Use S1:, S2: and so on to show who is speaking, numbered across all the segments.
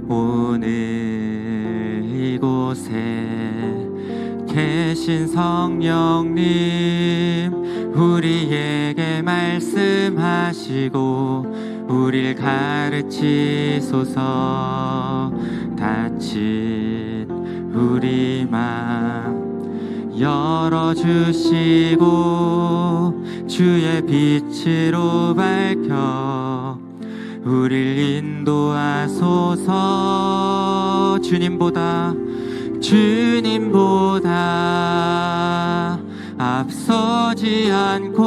S1: 오늘 이곳에 계신 성령님, 우리에게 말씀하시고 우릴 가르치소서. 닫힌 우리 맘 열어주시고 주의 빛으로 밝혀 우릴 인도하소서. 주님보다 앞서지 않고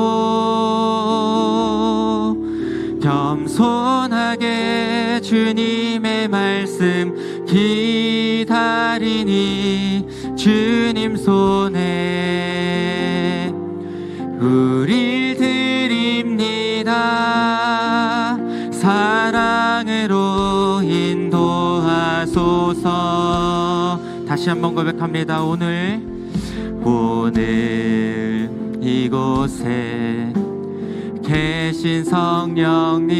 S1: 겸손하게 주님의 말씀 기다리니 주님 손에 우릴 드립니다. 사랑으로 인도하소서. 다시 한번 고백합니다. 오늘 이곳에 계신 성령님,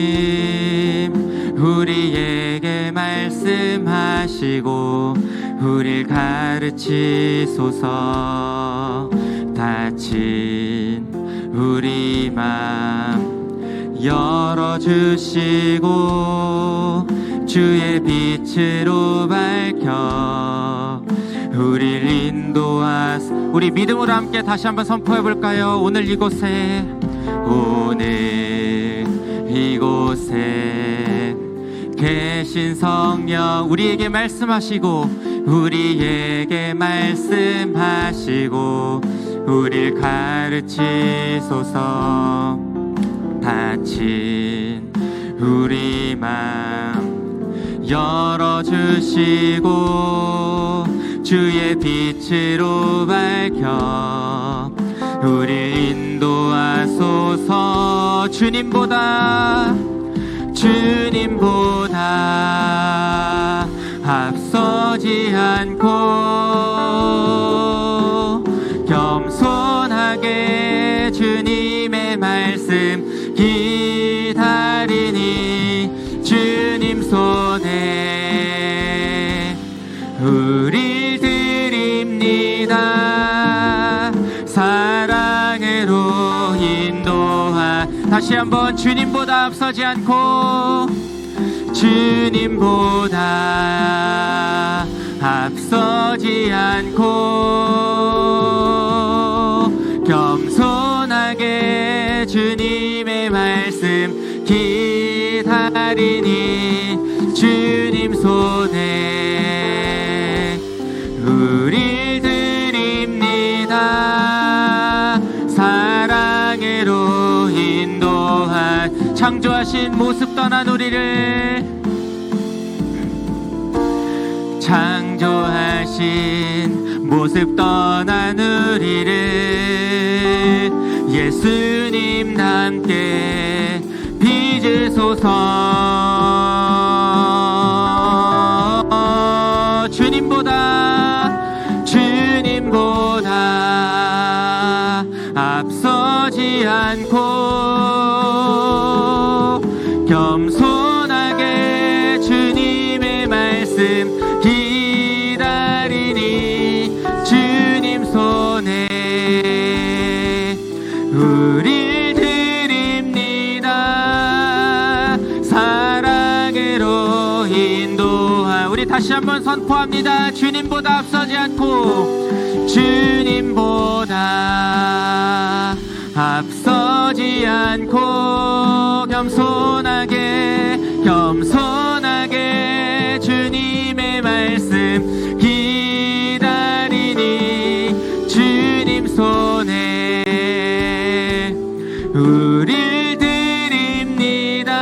S1: 우리에게 말씀하시고 우릴 가르치소서. 닫힌 우리 맘 열어주시고 주의 빛으로 밝혀 우릴 인도하소서. 우리 믿음으로 함께 다시 한번 선포해볼까요? 오늘 이곳에 계신 성령, 우리에게 말씀하시고 우릴 가르치소서. 닫힌 우리 맘 열어주시고 주의 빛으로 밝혀 우릴 인도하소서. 주님보다 앞서지 않고 겸손하게 주님의 말씀 기다리니 주님 손에 우릴 드립니다. 사랑으로 다시 한번 주님보다 앞서지 않고 겸손하게 주님의 말씀 기다리니 주님 손에 우릴 드립니다. 사랑으로 창조하신 모습 떠난 우리를 예수님 함께 빚으소서. 주님보다 앞서지 않고 겸손하게 주님의 말씀 기다리니 주님 손에 우릴 드립니다. 사랑으로 우리 다시 한번 선포합니다. 주님보다 앞서지 않고 겸손하게 주님의 말씀 기다리니 주님 손에 우릴 드립니다.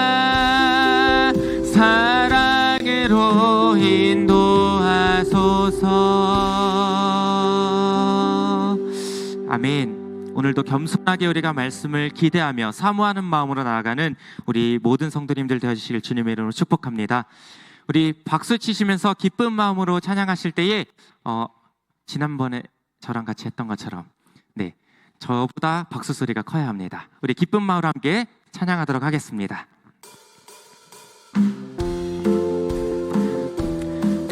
S1: 사랑으로 인도하소서. 아멘. 오늘도 겸손하게 우리가 말씀을 기대하며 사모하는 마음으로 나아가는 우리 모든 성도님들 되어주시길 주님의 이름으로 축복합니다. 우리 박수 치시면서 기쁜 마음으로 찬양하실 때에 지난번에 저랑 같이 했던 것처럼 저보다 박수 소리가 커야 합니다. 우리 기쁜 마음으로 함께 찬양하도록 하겠습니다.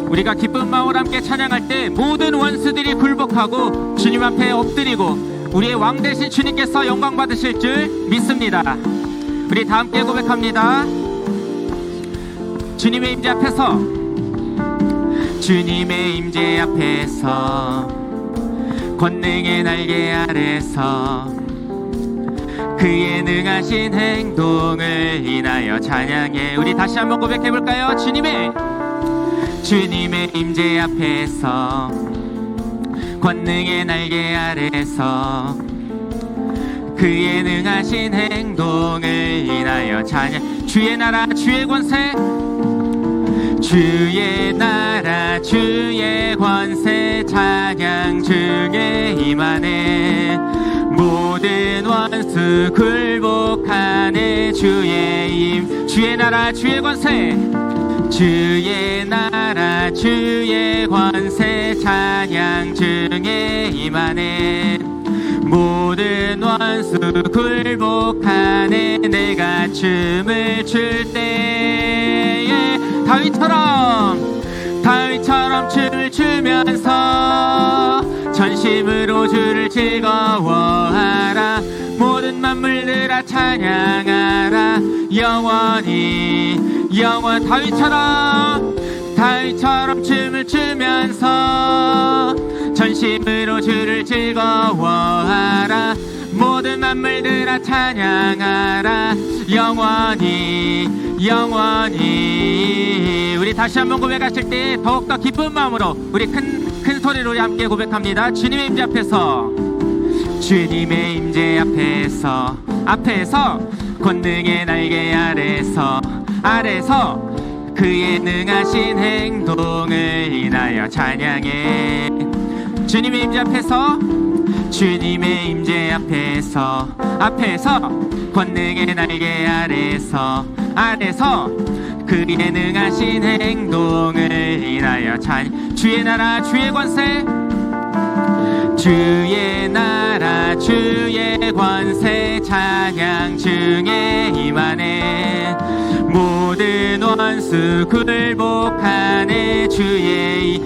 S1: 우리가 기쁜 마음으로 함께 찬양할 때 모든 원수들이 굴복하고 주님 앞에 엎드리고 우리의 왕 되신 주님께서 영광 받으실 줄 믿습니다. 우리 다 함께 고백합니다. 주님의 임재 앞에서, 주님의 임재 앞에서, 권능의 날개 아래서 그의 능하신 행동을 인하여 찬양해. 우리 다시 한번 고백해볼까요? 주님의 임재 앞에서, 권능의 날개 아래서 그의 능하신 행동을 인하여 찬양. 주의 나라 주의 권세, 주의 나라 주의 권세 찬양 중에 임하네. 모든 원수 굴복하네. 주의 임, 주의 나라 주의 권세, 주의 나라 주의 권세 찬양 중에 임하네. 모든 원수 굴복하네. 내가 춤을 출 때에 다윗처럼 춤을 추면서 전심으로 주를 즐거워하라. 모든 만물들아 찬양하라. 영원히 다윗처럼 춤을 추면서 전심으로 주를 즐거워하라. 모든 만물들아 찬양하라. 영원히 우리 다시 한번 고백하실 때 더욱더 기쁜 마음으로 우리 큰 소리로 우리 함께 고백합니다. 주님의 임재 앞에서, 주님의 임재 앞에서 권능의 날개 아래서 그의 능하신 행동을 인하여 찬양해. 주님의 임재 앞에서, 주님의 임재 앞에서 권능의 날개 아래서 그의 능하신 행동을 인하여 찬양. 주의 나라 주의 권세, 주의 나라 주의 권세 찬양 중에 임하네. 모든 원수 굴복하네. 주의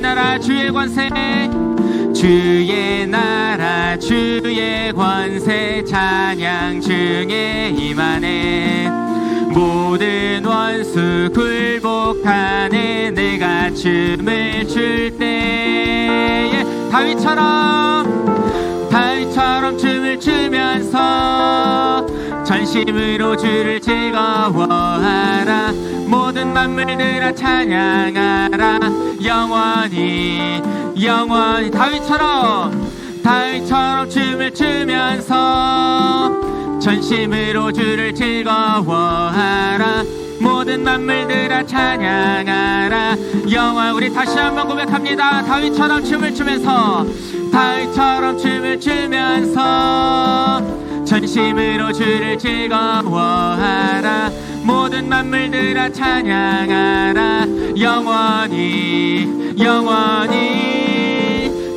S1: 나라 주의 권세, 주의 나라 주의 권세 찬양 중에 임하네. 모든 원수 굴복하네. 내가 춤을 출 때에 다윗처럼 춤을 추면서 전심으로 주를 즐거워하라. 모든 만물들아 찬양하라. 영원히 다윗처럼 춤을 추면서 전심으로 주를 즐거워하라. 모든 만물들아 찬양하라. 우리 다시 한번 고백합니다. 다윗처럼 춤을 추면서 전심으로 주를 즐거워하라. 모든 만물들아 찬양하라. 영원히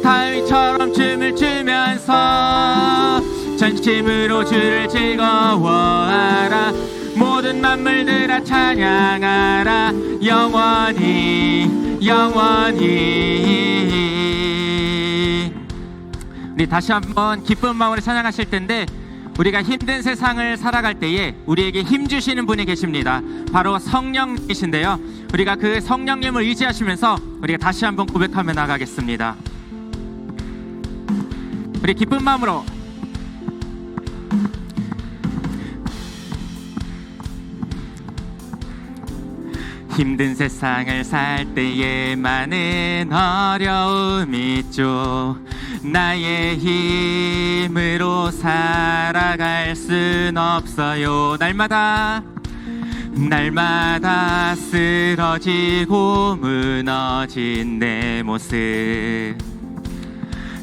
S1: 다윗처럼 춤을 추면서 전심으로 주를 즐거워하라. 모든 만물들아 찬양하라. 영원히 우리 다시 한번 기쁜 마음으로 찬양하실 텐데, 우리가 힘든 세상을 살아갈 때에 우리에게 힘 주시는 분이 계십니다. 바로 성령님이신데요, 우리가 그 성령님을 의지하시면서 우리가 다시 한번 고백하며 나가겠습니다. 우리 기쁜 마음으로 힘든 세상을 살 때에 많은 어려움이 있죠. 나의 힘으로 살아갈 순 없어요. 날마다 쓰러지고 무너진 내 모습,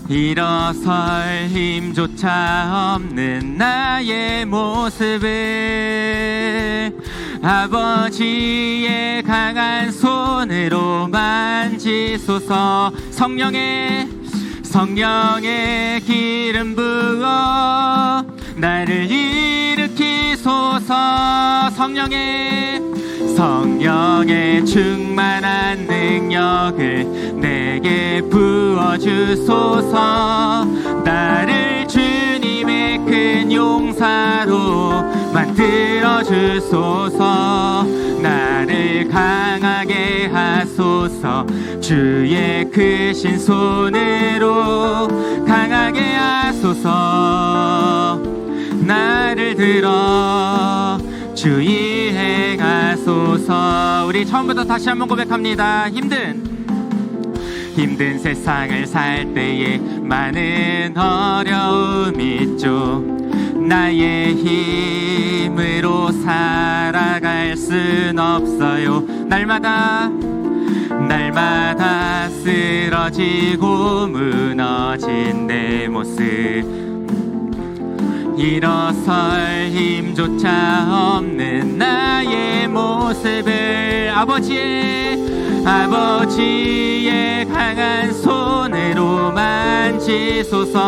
S1: 일어설 힘조차 없는 나의 모습을 아버지의 강한 손으로 만지소서. 성령의 기름 부어 나를 일으키소서. 성령의 충만한 능력을 내게 부어주소서. 나를 주님의 큰 용사로 만들어주소서. 나를 강하게 하소서. 주의 크신 손으로 강하게 하소서. 나를 들어 주의 행하소서. 우리 처음부터 다시 한번 고백합니다. 힘든 세상을 살 때에 많은 어려움이 있죠. 나의 힘으로 살아갈 순 없어요. 날마다 쓰러지고 무너진 내 모습, 일어설 힘조차 없는 나의 모습을 아버지의 강한 손으로 만지소서.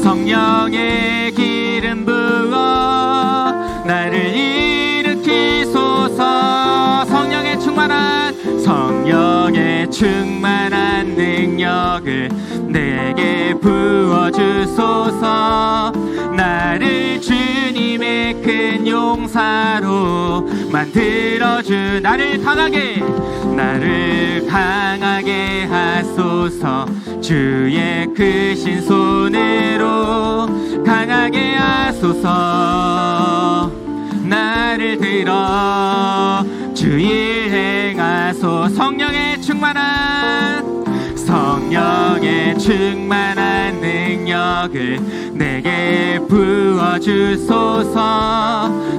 S1: 성령의 기름 부어 나를 일으키소서. 성령의 충만한 능력을 내게 부어주소서. 나를 주님의 큰 용사로 만들어주. 나를 강하게 하소서. 주의 크신 손으로 강하게 하소서. 나를 들어 주의 행하소. 성령의 충만한 능력을 내게 부어주소서.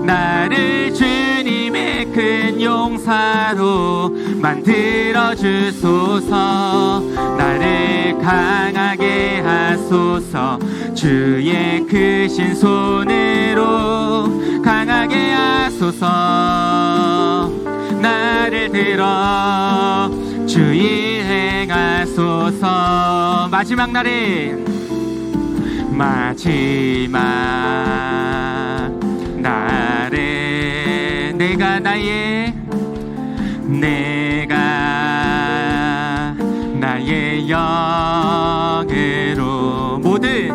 S1: 나를 주님의 큰 용사로 만들어주소서. 나를 강하게 하소서. 주의 크신 손으로 강하게 하소서. 나를 들어 주의 행하소서. 마지막 날에 내가 나의 영으로 모든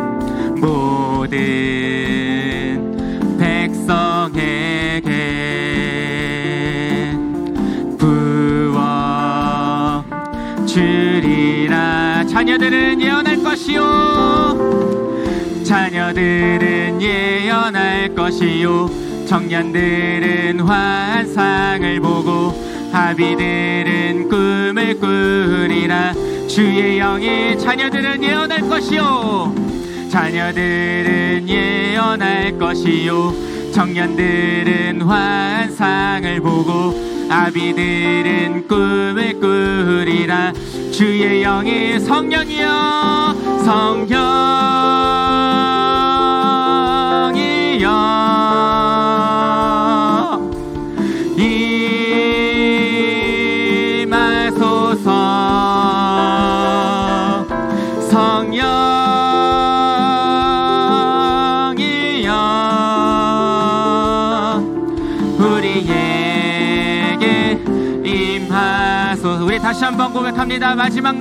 S1: 백성에게 부어 주리라. 자녀들은 예언할 것이요 청년들은 환상을 보고 아비들은 꿈을 꾸리라. 주의 영이 자녀들은 예언할 것이요 청년들은 환상을 보고 아비들은 꿈을 꾸리라. 주의 영이 우리 다시 한번 고백합니다. 마지막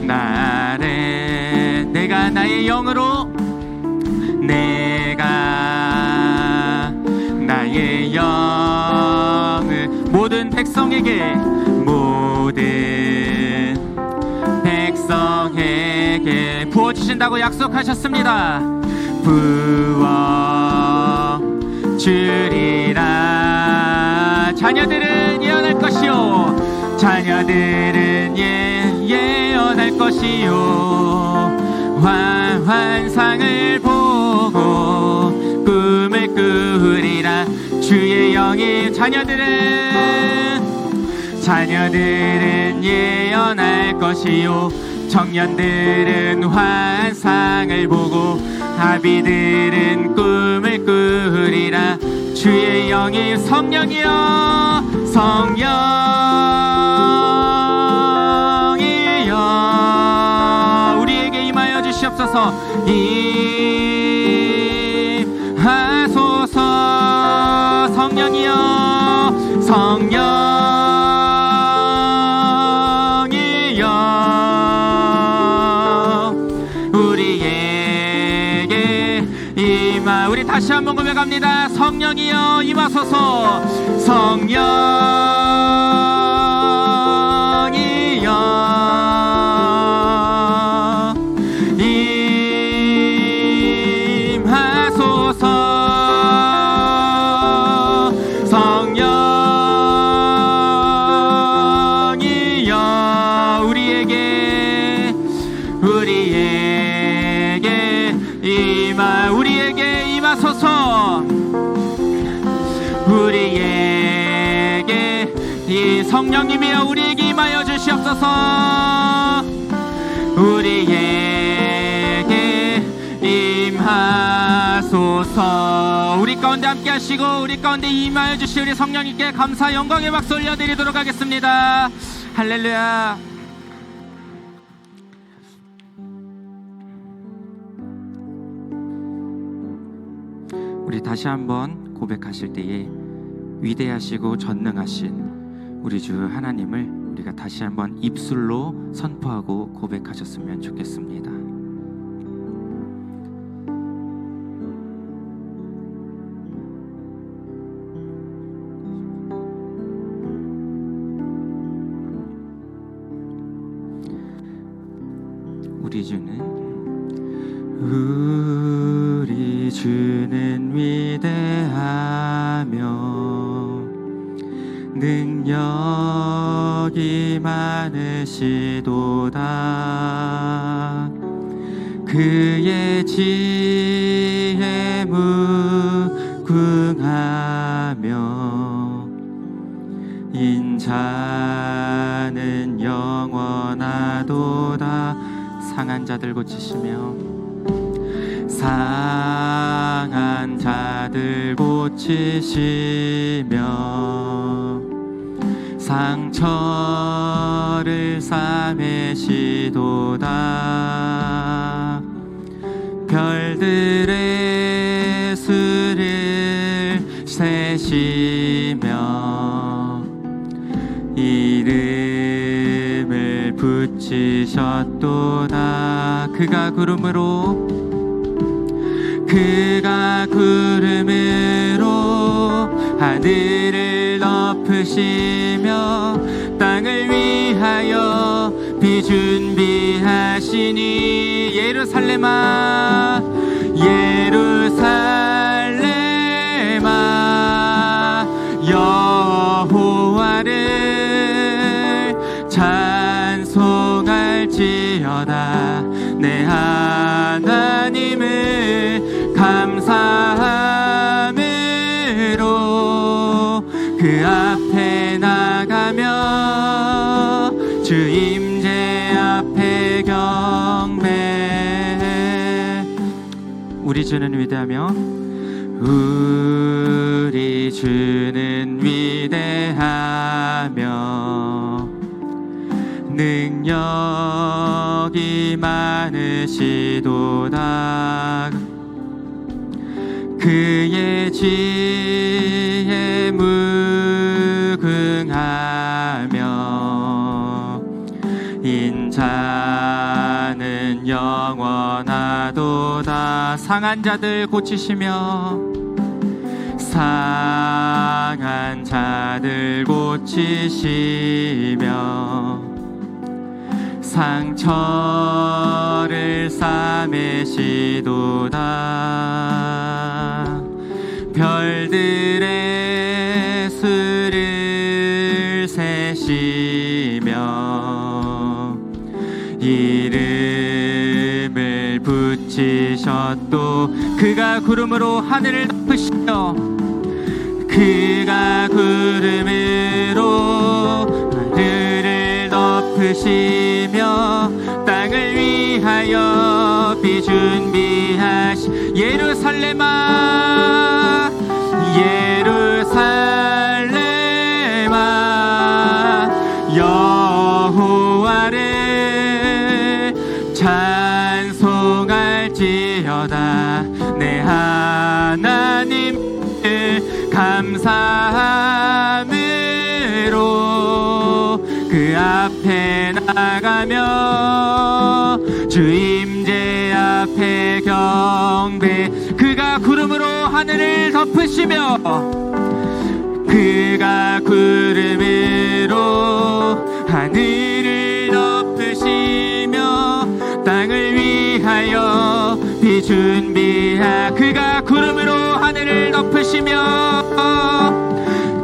S1: 날에 내가 나의 영으로 모든 백성에게 부어주신다고 약속하셨습니다. 부어주리라. 자녀들은 예언할 것이요 환상을 보고 꿈을 꾸리라. 주의 영이 자녀들은 예언할 것이요 청년들은 환상을 보고 아비들은 꿈을 꾸리라. 주의 영이 성령이여 우리에게 임하여 주시옵소서. 성령이여 성령이여 우리에게 임하. 우리 다시 한번 고백합니다. 성령이여 임하소서. 성령이여 임하소서. 성령이여 우리에게 임하. 우리에게 임하소서. 우리에게 이 성령님이여 우리에게 임하여 주시옵소서. 우리에게 임하소서. 우리 가운데 함께 하시고 우리 가운데 임하여 주시 우리 성령님께 감사 영광의 박수 올려드리도록 하겠습니다. 할렐루야. 우리 다시 한번 고백하실 때에 위대하시고 전능하신 우리 주 하나님을 우리가 다시 한번 입술로 선포하고 고백하셨으면 좋겠습니다. 우리 주는 위대하며 능력이 많으시도다. 그의 지혜 무궁하며 인자는 영원하도다. 상한 자들 고치시며 상한 자들 고치시며 상처를 싸매시도다. 별들의 수를 세시며 이름을 붙이셨도다. 그가 구름으로 하늘을 덮으시며 땅을 위하여 비 준비하시니 예루살렘아 예루살렘아 여호와를 찬송할지어다. 내 하나님을 감사함으로 그 앞에 나가며 주 임재 앞에 경배해. 우리 주는 위대하며 우리 주는 위대하며 능력이 많으시도다. 그의 지혜 무궁하며 인자는 영원하도다. 상한 자들 고치시며 상한 자들 고치시며 상처를 싸매시도다. 별들의 수를 세시며 이름을 붙이셨도. 그가 구름으로 하늘을 덮으시며 그가 구름으로 하늘을 덮으시며 땅을 위하여 비 준비하시. 예루살렘아 예루살렘아 여호와를 찬송할지어다. 내 하나님 감사함으로 그 앞에 나가며 주 임재 앞에 경배. 그가 구름으로 하늘을 덮으시며 그가 구름으로 하늘을 덮으시며 땅을 위하여 비 준비하. 그가 구름으로 하늘을 덮으시며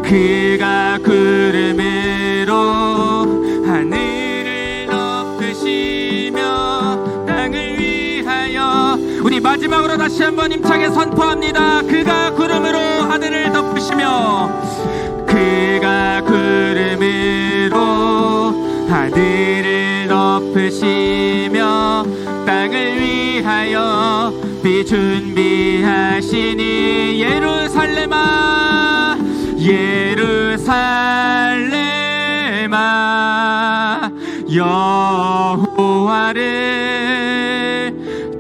S1: 그가 구름으로 하늘을 덮으시며 땅을 위하여. 우리 마지막으로 다시 한번 힘차게 선포합니다. 그가 구름으로 하늘을 덮으시며 그가 구름으로 하늘을 덮으시며 땅을 위하여 비 준비하시니. 예루살렘아 예루살렘아 여호와를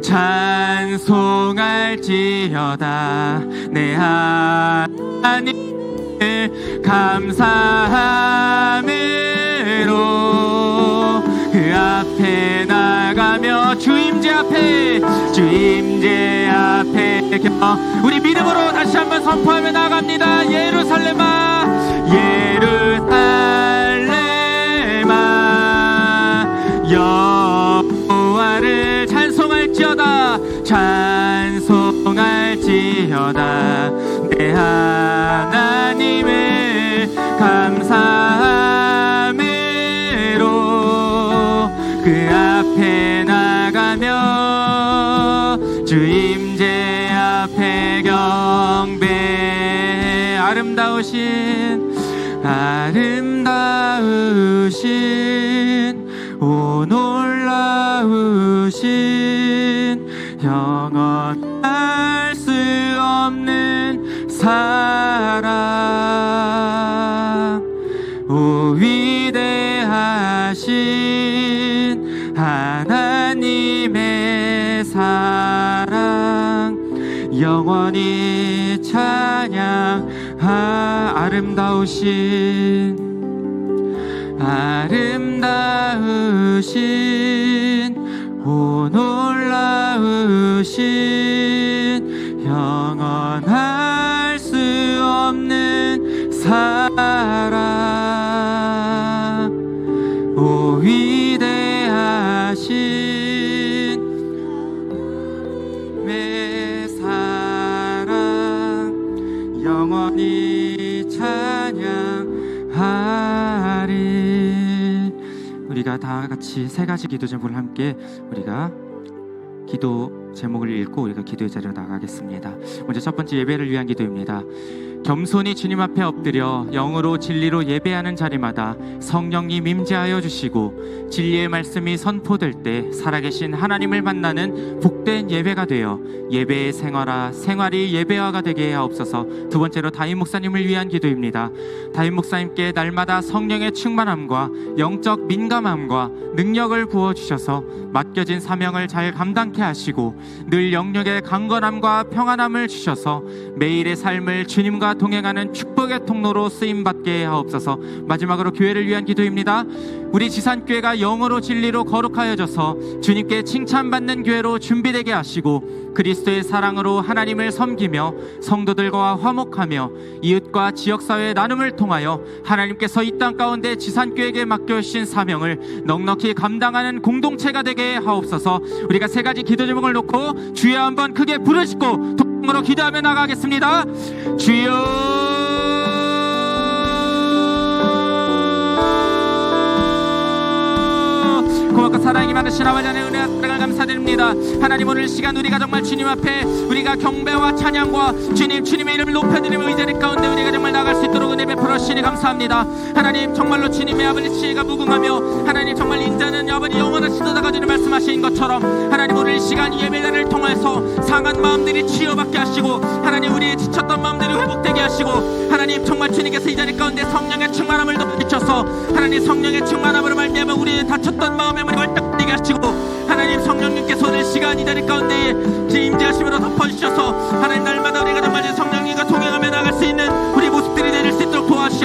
S1: 찬송할지어다. 내 하나님 감사함으로 그 앞에 나가며 주 임재 앞에 우리 믿음으로 다시 한번 선포하며 나갑니다. 예루살렘아 예루살렘아 여호와를 찬송할지어다. 찬송할지어다. 내 하나님을 감사함으로 그 앞에 나가며 주 임재 앞에 경배. 아름다우신 오 놀라우신 영원할 수 없는 사랑. 오 위대하신 하나님의 사랑 영원히 찬양하. 아름다우신 오 놀라우신 영원할 수 없는 사랑. 오 위대하신 내 사랑 영원히 찬양하리. 우리가 다 같이 세 가지 기도 제목을 함께 우리가 기도 제목을 읽고 우리가 기도의 자리로 나가겠습니다. 먼저 첫 번째 예배를 위한 기도입니다. 겸손히 주님 앞에 엎드려 영으로 진리로 예배하는 자리마다 성령님 임재하여 주시고 진리의 말씀이 선포될 때 살아계신 하나님을 만나는 복된 예배가 되어 예배의 생활이 예배화가 되게 하옵소서. 두 번째로 다임 목사님을 위한 기도입니다. 다임 목사님께 날마다 성령의 충만함과 영적 민감함과 능력을 부어주셔서 맡겨진 사명을 잘 감당케 하시고 늘 영역의 강건함과 평안함을 주셔서 매일의 삶을 주님과 동행하는 축복의 통로로 쓰임받게 하옵소서. 마지막으로 교회를 위한 기도입니다. 우리 지산교회가 영으로 진리로 거룩하여져서 주님께 칭찬받는 교회로 준비되게 하시고 그리스도의 사랑으로 하나님을 섬기며 성도들과 화목하며 이웃과 지역사회의 나눔을 통하여 하나님께서 이 땅 가운데 지산교회에게 맡겨주신 사명을 넉넉히 감당하는 공동체가 되게 하옵소서. 우리가 세 가지 기도 제목을 놓고 주여 한번 크게 부르시고 동으로 기도하며 나가겠습니다. 주여 고맙고 사랑이 많으신 아버지 하나님 은혜와 사랑을 감사드립니다. 하나님 오늘 시간 우리가 정말 주님 앞에 우리가 경배와 찬양과 주님의 이름을 높여드리며 이 자리 가운데 우리가 정말 나갈 수 있도록 은혜 베풀어 주시니 감사합니다. 하나님 정말로 주님의 아버지 지혜가 무궁하며 하나님 정말 인자는 아버지 영원하시도다 가지는 말씀하신 것처럼 하나님 오늘 시간 예배자를 통해서 상한 마음들이 치유받게 하시고 하나님 우리의 지쳤던 마음들이 회복되게 하시고 하나님 정말 주님께서 이 자리 가운데 성령의 충만함을 덧비춰서 하나님 성령의 충만함으로 말미암아 우리의 다쳤던 마음에 월딱되게 하시고 하나님 성령님께서 오늘 시간 이 자리 가운데 임재하심으로 덮어주셔서 하나님 날마다 우리가 정말 성령님과 동행하며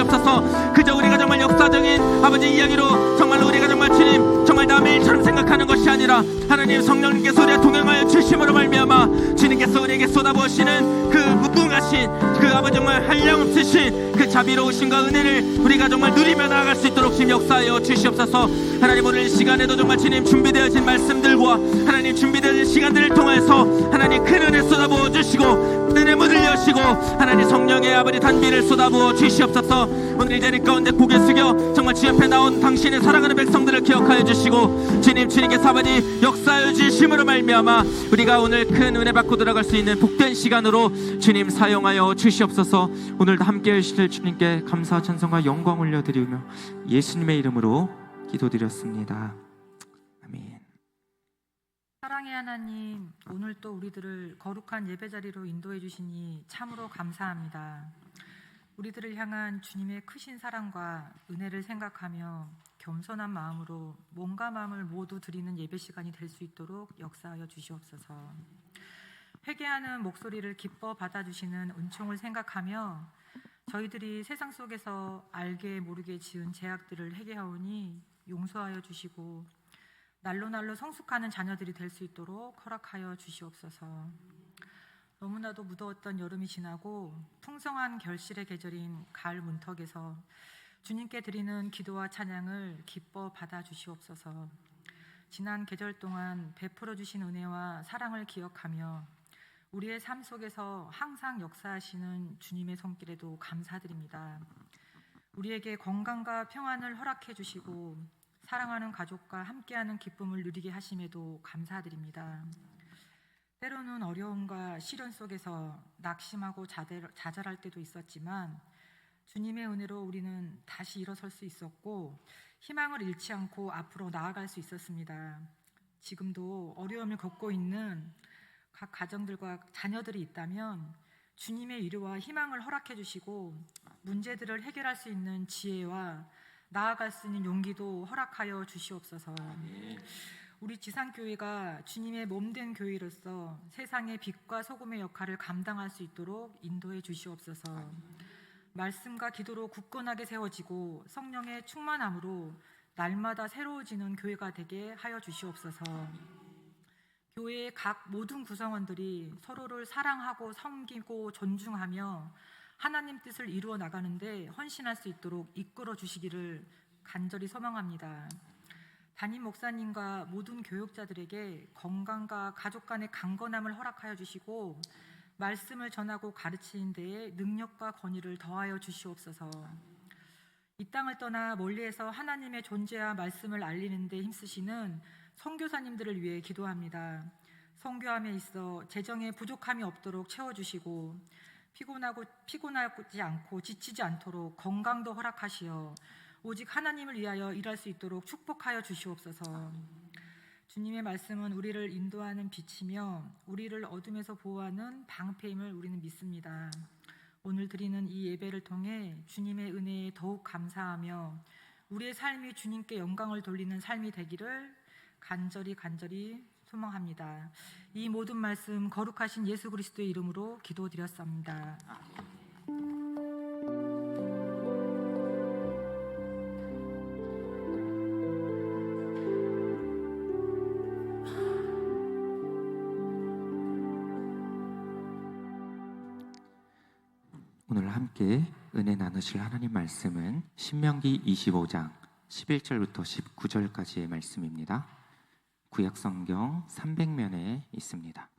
S1: 주시옵소서. 그저 우리가 정말 역사적인 아버지 이야기로 정말로 우리가 정말 주님 정말 남의 일처럼 생각하는 것이 아니라 하나님 성령님께서 우리와 동행하여 주심으로 말미암아 주님께서 우리에게 쏟아부으시는 그 무궁하신 그 아버지 정말 한량없으신 그 자비로우심과 은혜를 우리가 정말 누리며 나아갈 수 있도록 주님 역사하여 주시옵소서. 하나님 오늘 시간에도 정말 주님 준비되어진 말씀들과 하나님 준비되어진 시간들을 통해서 하나님 큰 은혜 쏟아부어 주시고 은혜 문을 여시고 하나님 성령의 아버지 단비를 쏟아부어 주시옵소서. 오늘 이 자리 가운데 고개 숙여 정말 주 옆에 나온 당신의 사랑하는 백성들을 기억하여 주시고 주님께서 아버지 역사하여 주심으로 말미암아 우리가 오늘 큰 은혜 받고 들어갈 수 있는 복된 시간으로 주님 사용하여 주시옵소서. 오늘도 함께해 주실 주님께 감사 찬송과 영광 올려드리며 예수님의 이름으로 기도드렸습니다. 아멘.
S2: 사랑의 하나님, 오늘 또 우리들을 거룩한 예배 자리로 인도해 주시니 참으로 감사합니다. 우리들을 향한 주님의 크신 사랑과 은혜를 생각하며 겸손한 마음으로 몸과 마음을 모두 드리는 예배 시간이 될 수 있도록 역사하여 주시옵소서. 회개하는 목소리를 기뻐 받아주시는 은총을 생각하며 저희들이 세상 속에서 알게 모르게 지은 죄악들을 회개하오니 용서하여 주시고 날로 성숙하는 자녀들이 될 수 있도록 허락하여 주시옵소서. 너무나도 무더웠던 여름이 지나고 풍성한 결실의 계절인 가을 문턱에서 주님께 드리는 기도와 찬양을 기뻐 받아 주시옵소서. 지난 계절 동안 베풀어 주신 은혜와 사랑을 기억하며 우리의 삶 속에서 항상 역사하시는 주님의 손길에도 감사드립니다. 우리에게 건강과 평안을 허락해 주시고 사랑하는 가족과 함께하는 기쁨을 누리게 하심에도 감사드립니다. 때로는 어려움과 시련 속에서 낙심하고 좌절할 때도 있었지만 주님의 은혜로 우리는 다시 일어설 수 있었고 희망을 잃지 않고 앞으로 나아갈 수 있었습니다. 지금도 어려움을 겪고 있는 각 가정들과 자녀들이 있다면 주님의 위로와 희망을 허락해 주시고 문제들을 해결할 수 있는 지혜와 나아갈 수 있는 용기도 허락하여 주시옵소서. 우리 지상교회가 주님의 몸된 교회로서 세상의 빛과 소금의 역할을 감당할 수 있도록 인도해 주시옵소서. 말씀과 기도로 굳건하게 세워지고 성령의 충만함으로 날마다 새로워지는 교회가 되게 하여 주시옵소서. 교회의 각 모든 구성원들이 서로를 사랑하고 섬기고 존중하며 하나님 뜻을 이루어 나가는데 헌신할 수 있도록 이끌어 주시기를 간절히 소망합니다. 담임 목사님과 모든 교육자들에게 건강과 가족 간의 강건함을 허락하여 주시고 말씀을 전하고 가르치는 데에 능력과 권위를 더하여 주시옵소서. 이 땅을 떠나 멀리에서 하나님의 존재와 말씀을 알리는 데 힘쓰시는 선교사님들을 위해 기도합니다. 선교함에 있어 재정에 부족함이 없도록 채워주시고 피곤하지 않고 지치지 않도록 건강도 허락하시어 오직 하나님을 위하여 일할 수 있도록 축복하여 주시옵소서. 주님의 말씀은 우리를 인도하는 빛이며 우리를 어둠에서 보호하는 방패임을 우리는 믿습니다. 오늘 드리는 이 예배를 통해 주님의 은혜에 더욱 감사하며 우리의 삶이 주님께 영광을 돌리는 삶이 되기를 간절히 소망합니다. 이 모든 말씀 거룩하신 예수 그리스도의 이름으로 기도드렸습니다.
S1: 오늘 함께 은혜 나누실 하나님 말씀은 신명기 25장 11절부터 19절까지의 말씀입니다. 구약성경 300면에 있습니다.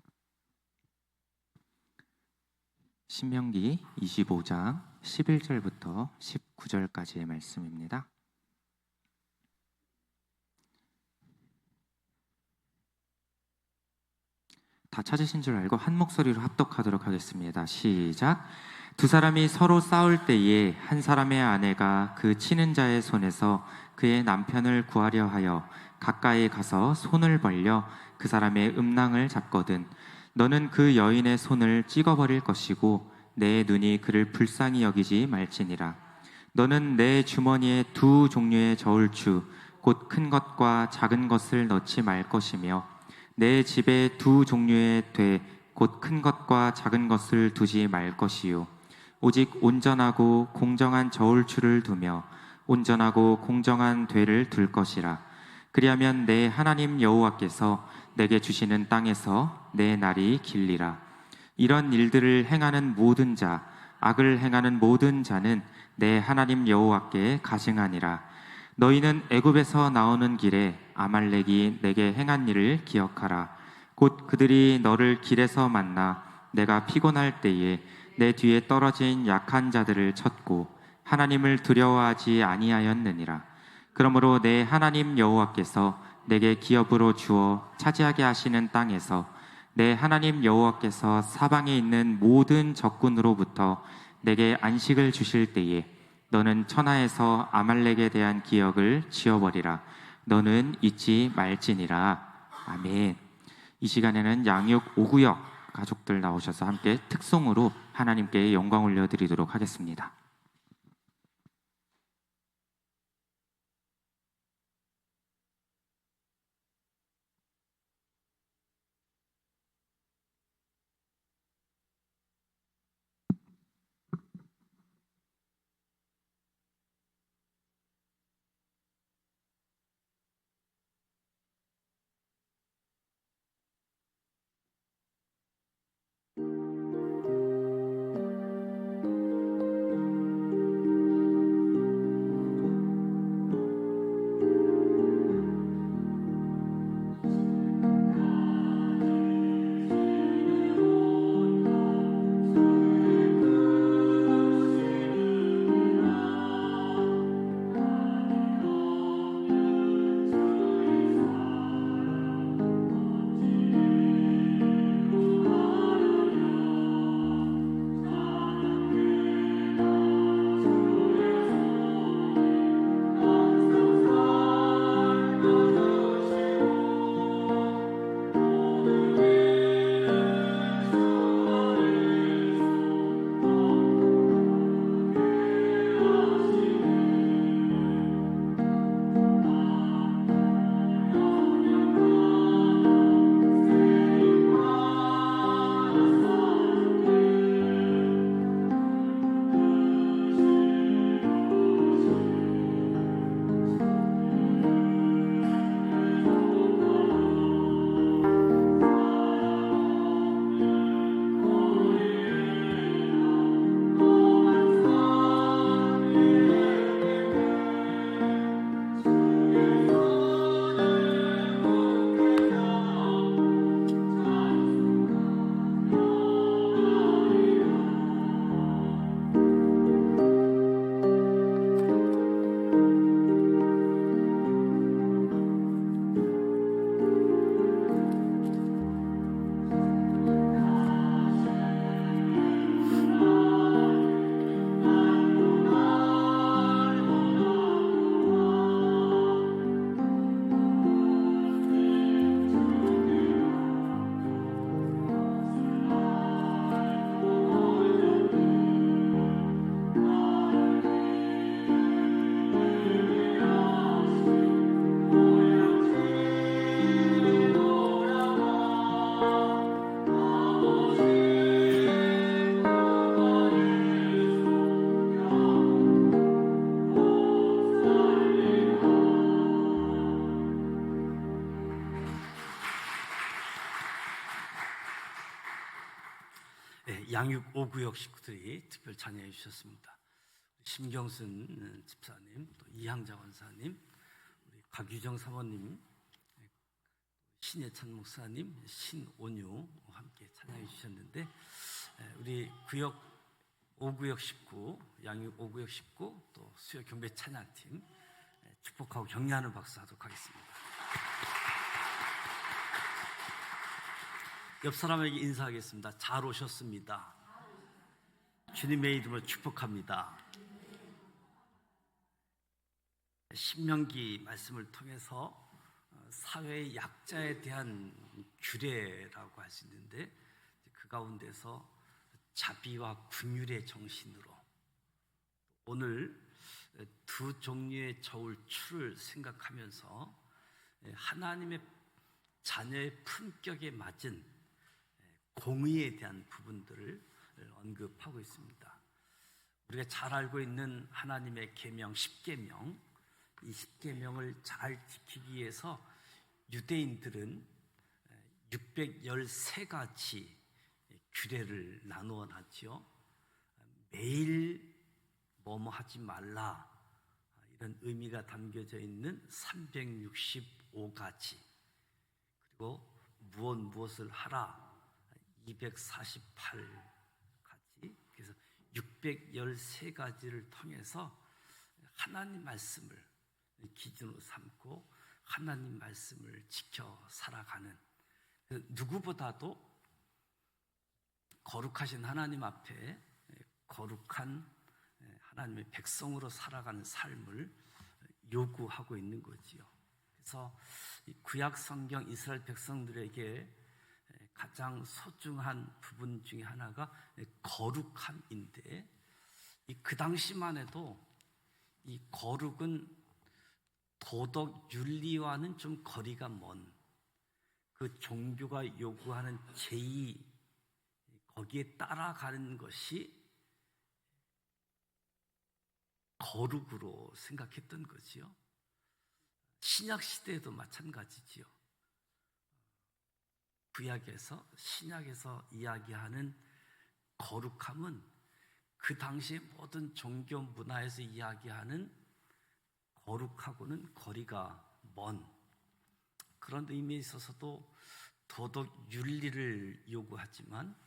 S1: 신명기 25장 11절부터 19절까지의 말씀입니다. 다 찾으신 줄 알고 한 목소리로 합독하도록 하겠습니다. 시작. 두 사람이 서로 싸울 때에 한 사람의 아내가 그 치는 자의 손에서 그의 남편을 구하려 하여 가까이 가서 손을 벌려 그 사람의 음낭을 잡거든 너는 그 여인의 손을 찍어버릴 것이고 내 눈이 그를 불쌍히 여기지 말지니라. 너는 내 주머니에 두 종류의 저울추 곧 큰 것과 작은 것을 넣지 말 것이며 내 집에 두 종류의 돼 곧 큰 것과 작은 것을 두지 말 것이요 오직 온전하고 공정한 저울추를 두며 온전하고 공정한 되를 둘 것이라. 그리하면 내 하나님 여호와께서 내게 주시는 땅에서 내 날이 길리라. 이런 일들을 행하는 모든 자, 악을 행하는 모든 자는 내 하나님 여호와께 가증하니라. 너희는 애굽에서 나오는 길에 아말렉이 내게 행한 일을 기억하라. 곧 그들이 너를 길에서 만나 내가 피곤할 때에 내 뒤에 떨어진 약한 자들을 쳤고 하나님을 두려워하지 아니하였느니라. 그러므로 내 하나님 여호와께서 내게 기업으로 주어 차지하게 하시는 땅에서 내 하나님 여호와께서 사방에 있는 모든 적군으로부터 내게 안식을 주실 때에 너는 천하에서 아말렉에 대한 기억을 지워버리라. 너는 잊지 말지니라. 아멘. 이 시간에는 양육 5구역 가족들 나오셔서 함께 특송으로 하나님께 영광 올려드리도록 하겠습니다.
S3: 양육 5구역 식구들이 특별 찬양해 주셨습니다. 심경순 집사님, 또 이향자 원사님, 우리 박유정 사모님, 신예찬 목사님, 신온유 함께 찬양해 주셨는데, 우리 구역 5구역 식구, 양육 5구역 식구, 또 수요 경배 찬양팀 축복하고 격려하는 박수 하도록 하겠습니다. 옆 사람에게 인사하겠습니다. 잘 오셨습니다. 주님의 이름으로 축복합니다. 신명기 말씀을 통해서 사회의 약자에 대한 규례라고 할 수 있는데, 그 가운데서 자비와 긍휼의 정신으로 오늘 두 종류의 저울추를 생각하면서 하나님의 자녀의 품격에 맞은 공의에 대한 부분들을 언급하고 있습니다. 우리가 잘 알고 있는 하나님의 계명 10계명, 이 10계명을 잘 지키기 위해서 유대인들은 613가지 규례를 나누어 놨지요. 매일 뭐뭐 하지 말라, 이런 의미가 담겨져 있는 365가지, 그리고 무엇을 하라 248가지, 그래서 613가지를 통해서 하나님 말씀을 기준으로 삼고 하나님 말씀을 지켜 살아가는, 누구보다도 거룩하신 하나님 앞에 거룩한 하나님의 백성으로 살아가는 삶을 요구하고 있는 거지요. 그래서 구약 성경 이스라엘 백성들에게 가장 소중한 부분 중에 하나가 거룩함인데, 그 당시만 해도 이 거룩은 도덕 윤리와는 좀 거리가 먼, 그 종교가 요구하는 제의, 거기에 따라가는 것이 거룩으로 생각했던 거지요. 신약 시대에도 마찬가지지요. 구약에서 신약에서 이야기하는 거룩함은 그 당시의 모든 종교 문화에서 이야기하는 거룩하고는 거리가 먼 그런 의미에 있어서도 도덕 윤리를 요구하지만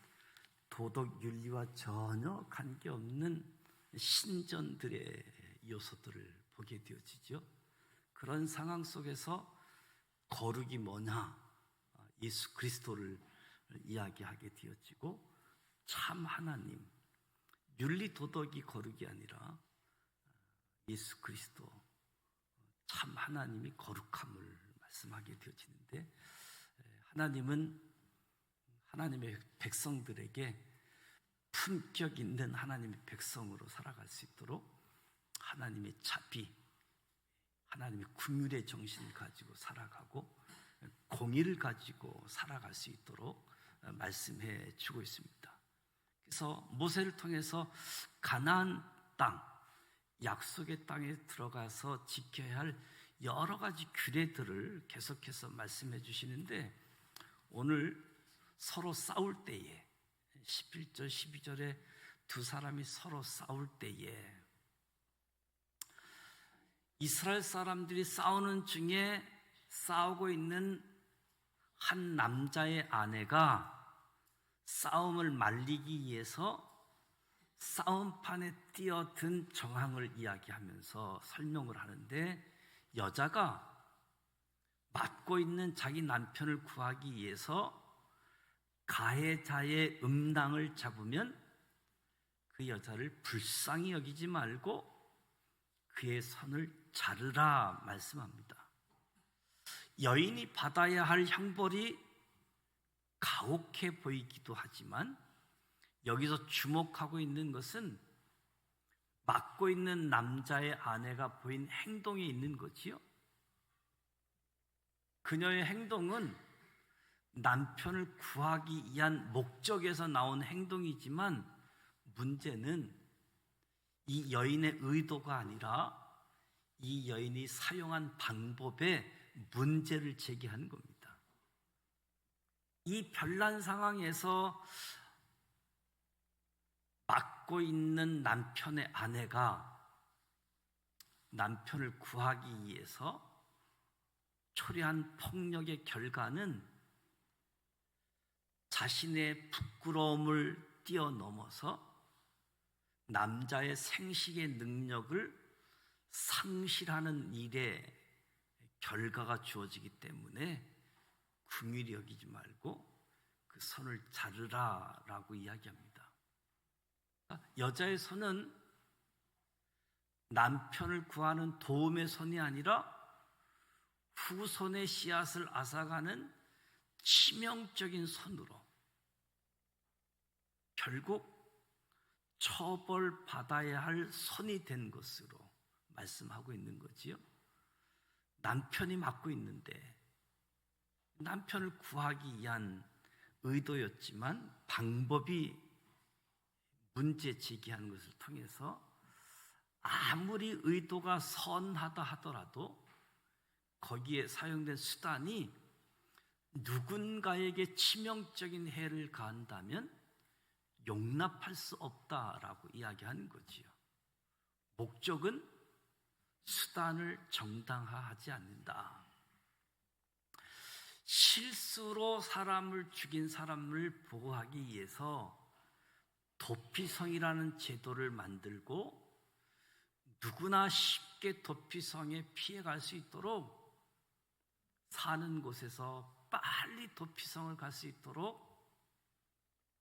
S3: 도덕 윤리와 전혀 관계없는 신전들의 요소들을 보게 되어지죠. 그런 상황 속에서 거룩이 뭐냐? 예수 그리스도를 이야기하게 되어지고, 참 하나님, 윤리 도덕이 거룩이 아니라 예수 그리스도, 참 하나님이 거룩함을 말씀하게 되어지는데, 하나님은 하나님의 백성들에게 품격 있는 하나님의 백성으로 살아갈 수 있도록 하나님의 자비, 하나님의 긍휼의 정신을 가지고 살아가고 공의를 가지고 살아갈 수 있도록 말씀해 주고 있습니다. 그래서 모세를 통해서 가나안 땅, 약속의 땅에 들어가서 지켜야 할 여러 가지 규례들을 계속해서 말씀해 주시는데, 오늘 서로 싸울 때에 11절, 12절에 두 사람이 서로 싸울 때에 이스라엘 사람들이 싸우는 중에 싸우고 있는 한 남자의 아내가 싸움을 말리기 위해서 싸움판에 뛰어든 정황을 이야기하면서 설명을 하는데, 여자가 맡고 있는 자기 남편을 구하기 위해서 가해자의 음낭을 잡으면 그 여자를 불쌍히 여기지 말고 그의 손을 자르라 말씀합니다. 여인이 받아야 할 형벌이 가혹해 보이기도 하지만 여기서 주목하고 있는 것은 맡고 있는 남자의 아내가 보인 행동에 있는 거지요. 그녀의 행동은 남편을 구하기 위한 목적에서 나온 행동이지만, 문제는 이 여인의 의도가 아니라 이 여인이 사용한 방법에 문제를 제기하는 겁니다. 이 별난 상황에서 맡고 있는 남편의 아내가 남편을 구하기 위해서 초래한 폭력의 결과는 자신의 부끄러움을 뛰어넘어서 남자의 생식의 능력을 상실하는 일의 결과가 주어지기 때문에 긍휼히 여기지 말고 그 손을 자르라라고 이야기합니다. 여자의 손은 남편을 구하는 도움의 손이 아니라 후손의 씨앗을 앗아가는 치명적인 손으로 결국 처벌받아야 할 손이 된 것으로 말씀하고 있는 거지요. 남편이 맡고 있는데 남편을 구하기 위한 의도였지만 방법이 문제 제기하는 것을 통해서 아무리 의도가 선하다 하더라도 거기에 사용된 수단이 누군가에게 치명적인 해를 가한다면 용납할 수 없다라고 이야기하는 거지요. 목적은 수단을 정당화하지 않는다. 실수로 사람을 죽인 사람을 보호하기 위해서 도피성이라는 제도를 만들고 누구나 쉽게 도피성에 피해갈 수 있도록 사는 곳에서 빨리 도피성을 갈 수 있도록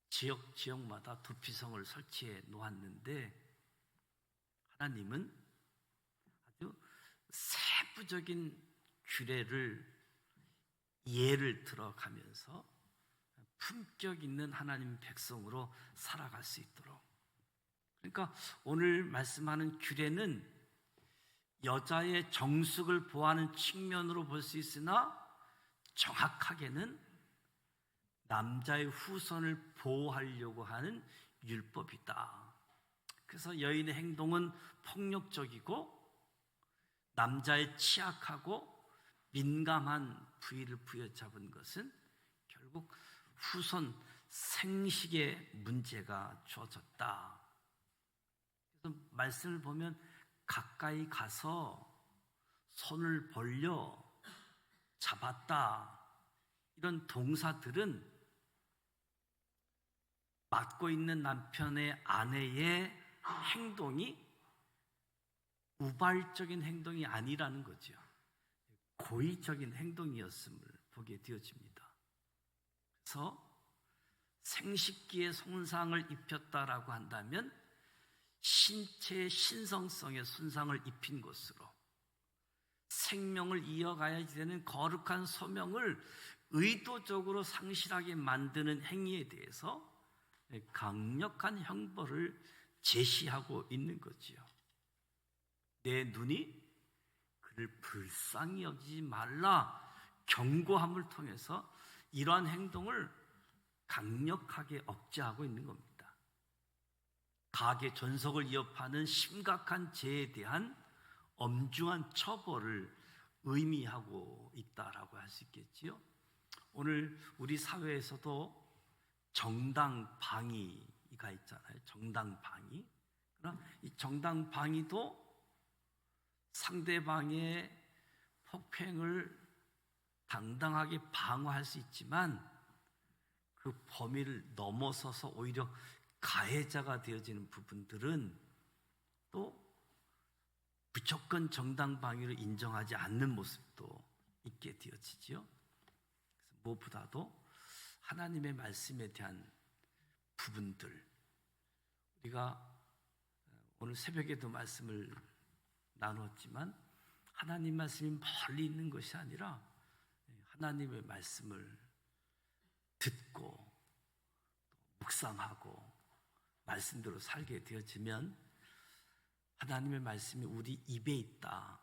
S3: 지역마다 도피성을 설치해 놓았는데 하나님은 아주 세부적인 규례를 예를 들어가면서 품격 있는 하나님 백성으로 살아갈 수 있도록, 그러니까 오늘 말씀하는 규례는 여자의 정숙을 보호하는 측면으로 볼 수 있으나 정확하게는 남자의 후손을 보호하려고 하는 율법이다. 그래서 여인의 행동은 폭력적이고 남자의 취약하고 민감한 부위를 부여잡은 것은 결국 후손 생식에 문제가 주어졌다. 그래서 말씀을 보면 가까이 가서 손을 벌려 잡았다, 이런 동사들은 맡고 있는 남편의 아내의 행동이 우발적인 행동이 아니라는 거죠. 고의적인 행동이었음을 보게 되어집니다. 그래서 생식기에 손상을 입혔다라고 한다면 신체의 신성성에 손상을 입힌 것으로 생명을 이어가야 되는 거룩한 소명을 의도적으로 상실하게 만드는 행위에 대해서 강력한 형벌을 제시하고 있는 거지요. 내 눈이 그를 불쌍히 여기지 말라 경고함을 통해서 이러한 행동을 강력하게 억제하고 있는 겁니다. 가계 존속을 위협하는 심각한 죄에 대한 엄중한 처벌을 의미하고 있다라고 할 수 있겠지요. 오늘 우리 사회에서도 정당방위가 있잖아요. 정당방위. 그럼 이 정당방위도 상대방의 폭행을 당당하게 방어할 수 있지만 그 범위를 넘어서서 오히려 가해자가 되어지는 부분들은 또 무조건 정당방위를 인정하지 않는 모습도 있게 되어지지요. 그래서 무엇보다도 하나님의 말씀에 대한 부분들, 우리가 오늘 새벽에도 말씀을 나눴지만 하나님 말씀이 멀리 있는 것이 아니라 하나님의 말씀을 듣고 묵상하고 말씀대로 살게 되어지면 하나님의 말씀이 우리 입에 있다.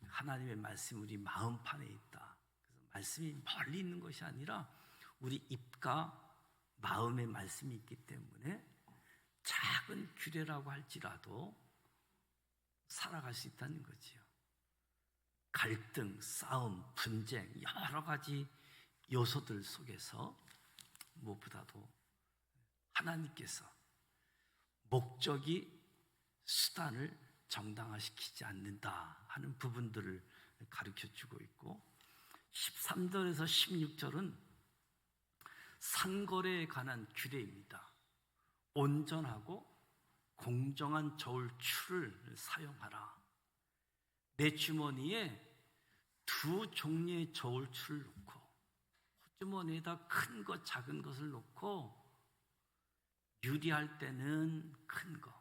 S3: 하나님의 말씀이 우리 마음판에 있다. 그래서 말씀이 멀리 있는 것이 아니라 우리 입과 마음의 말씀이 있기 때문에 작은 규례라고 할지라도 살아갈 수 있다는 거지요. 갈등, 싸움, 분쟁, 여러 가지 요소들 속에서 무엇보다도 하나님께서 목적이 수단을 정당화시키지 않는다 하는 부분들을 가르쳐주고 있고, 13절에서 16절은 상거래에 관한 규례입니다. 온전하고 공정한 저울추를 사용하라. 내 주머니에 두 종류의 저울추를 놓고, 호주머니에다 큰 것 작은 것을 놓고 유리할 때는 큰 것,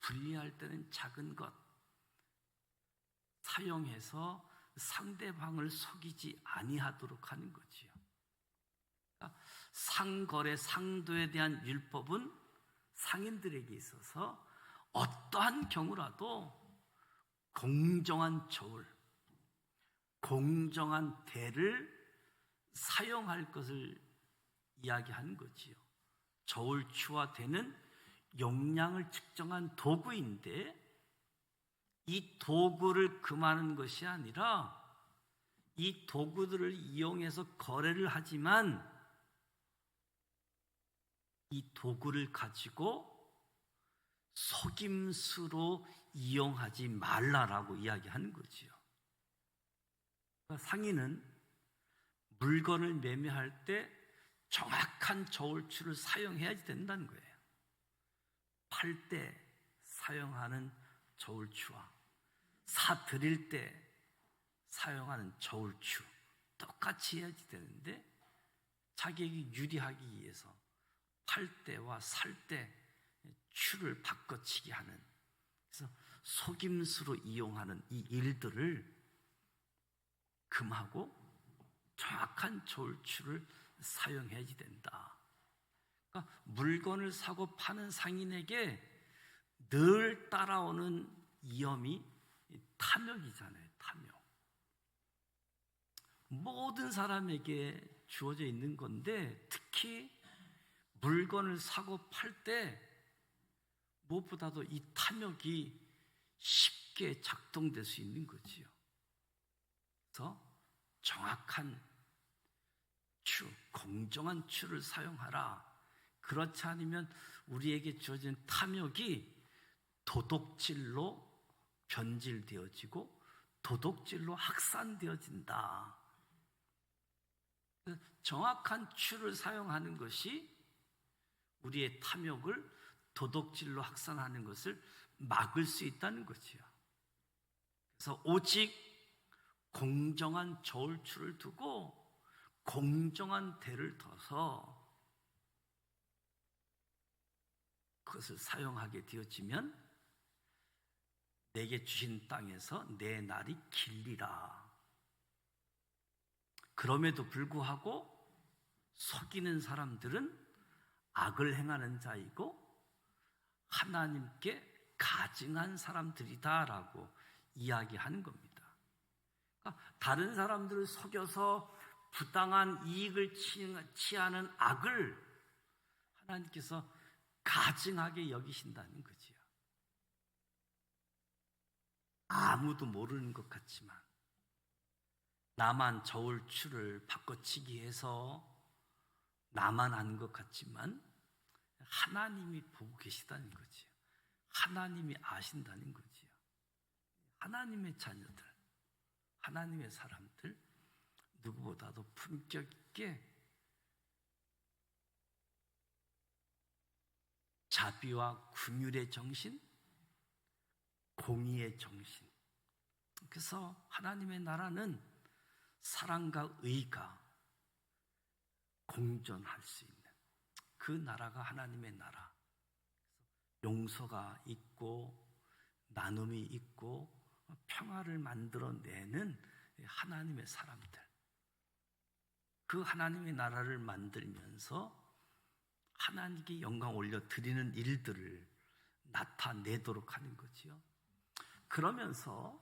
S3: 분리할 때는 작은 것 사용해서 상대방을 속이지 아니하도록 하는 거지요. 그러니까 상거래, 상도에 대한 율법은 상인들에게 있어서 어떠한 경우라도 공정한 저울, 공정한 대를 사용할 것을 이야기하는 거지요. 저울추와 대는 용량을 측정한 도구인데 이 도구를 금하는 것이 아니라 이 도구들을 이용해서 거래를 하지만 이 도구를 가지고 속임수로 이용하지 말라라고 이야기하는 거지요. 그러니까 상인은 물건을 매매할 때 정확한 저울추를 사용해야지 된다는 거예요. 팔 때 사용하는 저울추와 사들일 때 사용하는 저울추 똑같이 해야지 되는데 자기에게 유리하기 위해서 팔 때와 살 때 추를 바꿔치기 하는, 그래서 속임수로 이용하는 이 일들을 금하고 정확한 저울추를 사용해야지 된다. 그러니까 물건을 사고 파는 상인에게 늘 따라오는 위험이 탐욕이잖아요. 탐욕. 모든 사람에게 주어져 있는 건데 특히 물건을 사고 팔 때 무엇보다도 이 탐욕이 쉽게 작동될 수 있는 거지요. 그래서 정확한 추, 공정한 추를 사용하라. 그렇지 않으면 우리에게 주어진 탐욕이 도둑질로 변질되어지고 도둑질로 확산되어진다. 정확한 추를 사용하는 것이 우리의 탐욕을 도둑질로 확산하는 것을 막을 수 있다는 거지요. 그래서 오직 공정한 저울추를 두고 공정한 대를 둬서 그것을 사용하게 되어지면 내게 주신 땅에서 내 날이 길리라. 그럼에도 불구하고 속이는 사람들은 악을 행하는 자이고 하나님께 가증한 사람들이다라고 이야기하는 겁니다. 그러니까 다른 사람들을 속여서 부당한 이익을 취하는 악을 하나님께서 가증하게 여기신다는 거지요. 아무도 모르는 것 같지만 나만 저울추를 바꿔치기 해서 나만 아는 것 같지만 하나님이 보고 계시다는 거지요. 하나님이 아신다는 거지요. 하나님의 자녀들, 하나님의 사람들 누구보다도 품격 있게 자비와 긍휼의 정신, 공의의 정신. 그래서 하나님의 나라는 사랑과 의가 공존할 수 있는 그 나라가 하나님의 나라. 용서가 있고 나눔이 있고 평화를 만들어내는 하나님의 사람들. 그 하나님의 나라를 만들면서 하나님께 영광 올려드리는 일들을 나타내도록 하는 거지요. 그러면서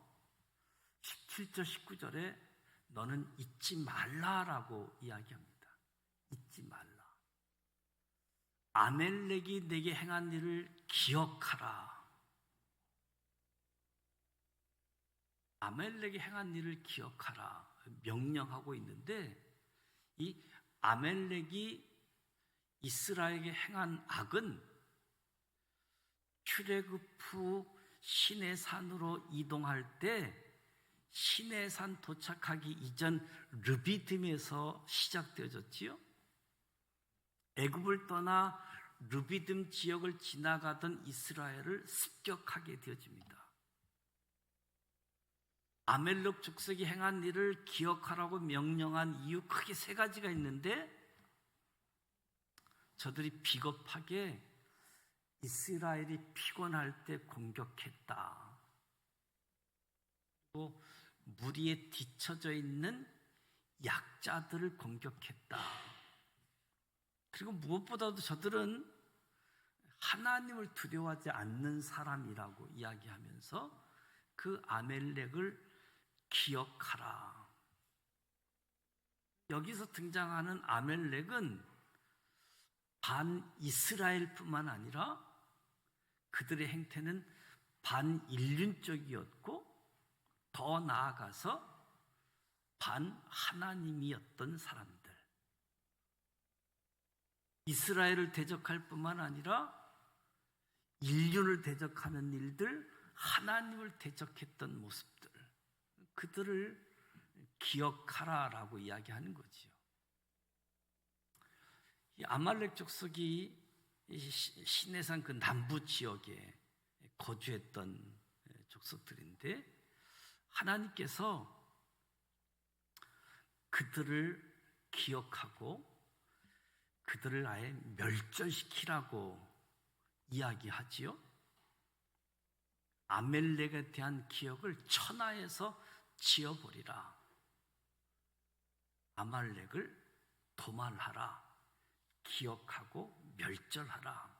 S3: 17절 19절에 너는 잊지 말라라고 이야기합니다. 잊지 말라. 아멜렉이 내게 행한 일을 기억하라. 아멜렉이 행한 일을 기억하라 명령하고 있는데 이 아멜렉이 이스라엘에게 행한 악은 출애굽 후 시내산으로 이동할 때 시내산 도착하기 이전 르비딤에서 시작되어졌지요. 애굽을 떠나 르비딤 지역을 지나가던 이스라엘을 습격하게 되어집니다. 아멜렉 족속이 행한 일을 기억하라고 명령한 이유 크게 세 가지가 있는데 저들이 비겁하게 이스라엘이 피곤할 때 공격했다. 또 무리에 뒤처져 있는 약자들을 공격했다. 그리고 무엇보다도 저들은 하나님을 두려워하지 않는 사람이라고 이야기하면서 그 아멜렉을 기억하라. 여기서 등장하는 아멜렉은 반 이스라엘뿐만 아니라 그들의 행태는 반인륜적이었고 더 나아가서 반하나님이었던 사람들. 이스라엘을 대적할 뿐만 아니라 인륜을 대적하는 일들, 하나님을 대적했던 모습들, 그들을 기억하라라고 이야기하는 거지요. 이 아말렉 족속이 시내산 그 남부 지역에 거주했던 족속들인데 하나님께서 그들을 기억하고 그들을 아예 멸절시키라고 이야기하지요. 아멜렉에 대한 기억을 천하에서 지워버리라. 아말렉을 도말하라. 기억하고 멸절하라.